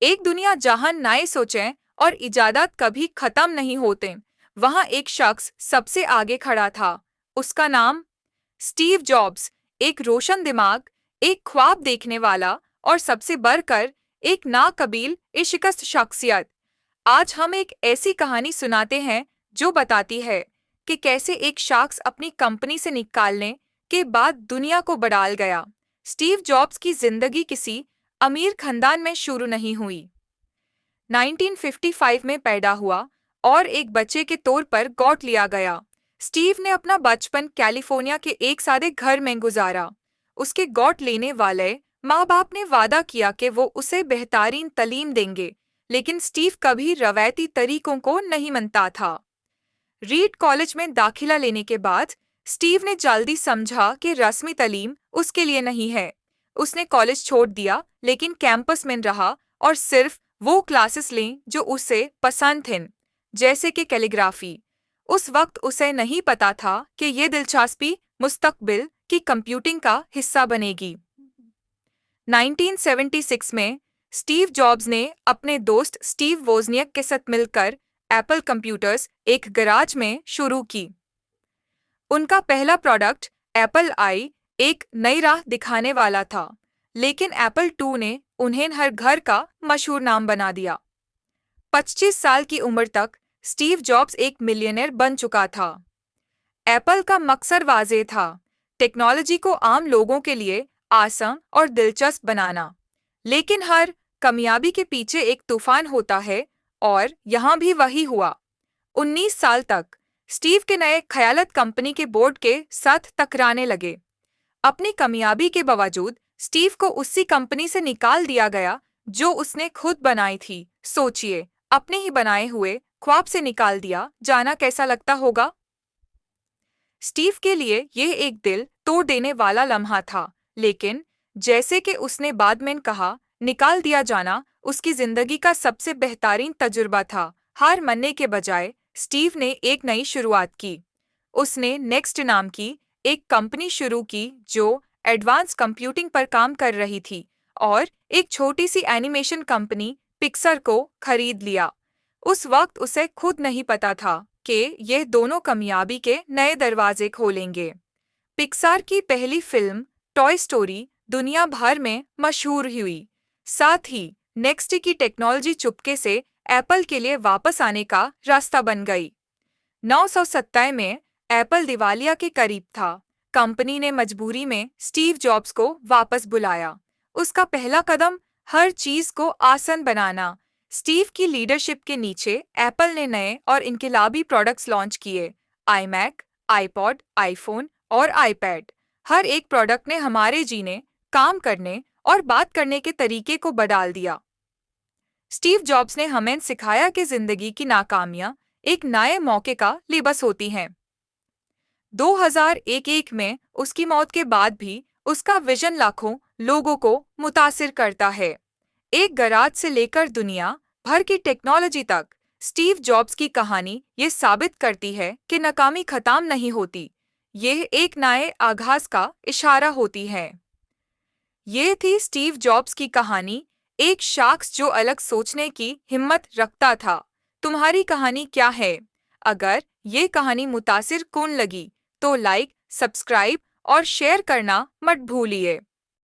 एक दुनिया जहां नए सोचें और इजादात कभी खत्म नहीं होते, वहां एक शख्स सबसे आगे खड़ा था। उसका नाम स्टीव जॉब्स। एक रोशन दिमाग, एक ख्वाब देखने वाला और सबसे बढ़कर एक नाकबील इश्कस्त शख्सियत। आज हम एक ऐसी कहानी सुनाते हैं जो बताती है कि कैसे एक शख्स अपनी कंपनी से निकालने के बाद दुनिया को बदल गया। स्टीव जॉब्स की जिंदगी किसी अमीर खानदान में शुरू नहीं हुई। 1955 में पैदा हुआ और एक बच्चे के तौर पर गौट लिया गया। स्टीव ने अपना बचपन कैलिफोर्निया के एक सादे घर में गुजारा। उसके गौट लेने वाले माँ बाप ने वादा किया कि वो उसे बेहतरीन तालीम देंगे, लेकिन स्टीव कभी रवायती तरीकों को नहीं मानता था। रीड कॉलेज में दाखिला लेने के बाद स्टीव ने जल्दी समझा कि रस्मी तालीम उसके लिए नहीं है। उसने कॉलेज छोड़ दिया, लेकिन कैंपस में रहा और सिर्फ वो क्लासेस लें जो उसे पसंद थे, जैसे कि कैलीग्राफी। उस वक्त उसे नहीं पता था कि ये दिलचस्पी मुस्तकबिल की कंप्यूटिंग का हिस्सा बनेगी। 1976 में स्टीव जॉब्स ने अपने दोस्त स्टीव वोजनियक के साथ मिलकर एप्पल कंप्यूटर्स एक गैराज में शुरू की। उनका पहला प्रोडक्ट एप्पल आई एक नई राह दिखाने वाला था, लेकिन एप्पल II ने उन्हें हर घर का मशहूर नाम बना दिया। 25 साल की उम्र तक स्टीव जॉब्स एक मिलियनेयर बन चुका था। एप्पल का मकसद वाज़ेह था, टेक्नोलॉजी को आम लोगों के लिए आसान और दिलचस्प बनाना। लेकिन हर कामयाबी के पीछे एक तूफान होता है, और यहाँ भी वही हुआ। 19 साल तक स्टीव के नए ख्यालात कंपनी के बोर्ड के साथ टकराने लगे। अपनी कामयाबी के बावजूद स्टीव को उसी कंपनी से निकाल दिया गया जो उसने खुद बनाई थी। सोचिए, अपने ही बनाए हुए ख्वाब से निकाल दिया जाना कैसा लगता होगा। स्टीव के लिए यह एक दिल तोड़ देने वाला लम्हा था, लेकिन जैसे कि उसने बाद में कहा, निकाल दिया जाना उसकी जिंदगी का सबसे बेहतरीन तजुर्बा था। हार मानने के बजाय स्टीव ने एक नई शुरुआत की। उसने नेक्स्ट नाम की एक कंपनी शुरू की जो एडवांस कंप्यूटिंग पर काम कर रही थी, और एक छोटी सी एनिमेशन कंपनी पिक्सर को खरीद लिया। उस वक्त उसे खुद नहीं पता था कि यह दोनों कामयाबी के नए दरवाजे खोलेंगे। पिक्सार की पहली फिल्म टॉय स्टोरी दुनिया भर में मशहूर हुई। साथ ही नेक्स्ट की टेक्नोलॉजी चुपके से एप्पल के लिए वापस आने का रास्ता बन गई। 1970 में एप्पल दिवालिया के करीब था। कंपनी ने मजबूरी में स्टीव जॉब्स को वापस बुलाया। उसका पहला कदम हर चीज को आसान बनाना। स्टीव की लीडरशिप के नीचे एप्पल ने नए और इनकलाबी प्रोडक्ट्स लॉन्च किए। आईमैक, आईपॉड, आईफोन और आईपैड। हर एक प्रोडक्ट ने हमारे जीने, काम करने और बात करने के तरीके को बदल दिया। स्टीव जॉब्स ने हमें सिखाया कि जिंदगी की नाकामियां एक नए मौके का लिबास होती हैं। 2001 में उसकी मौत के बाद भी उसका विजन लाखों लोगों को मुतासिर करता है। एक गैराज से लेकर दुनिया भर की टेक्नोलॉजी तक, स्टीव जॉब्स की कहानी ये साबित करती है कि नाकामी खत्म नहीं होती, यह एक नए आगाज का इशारा होती है। ये थी स्टीव जॉब्स की कहानी, एक शख्स जो अलग सोचने की हिम्मत रखता था। तुम्हारी कहानी क्या है? अगर ये कहानी मुतासिर कुन लगी तो लाइक, सब्सक्राइब और शेयर करना मत भूलिए।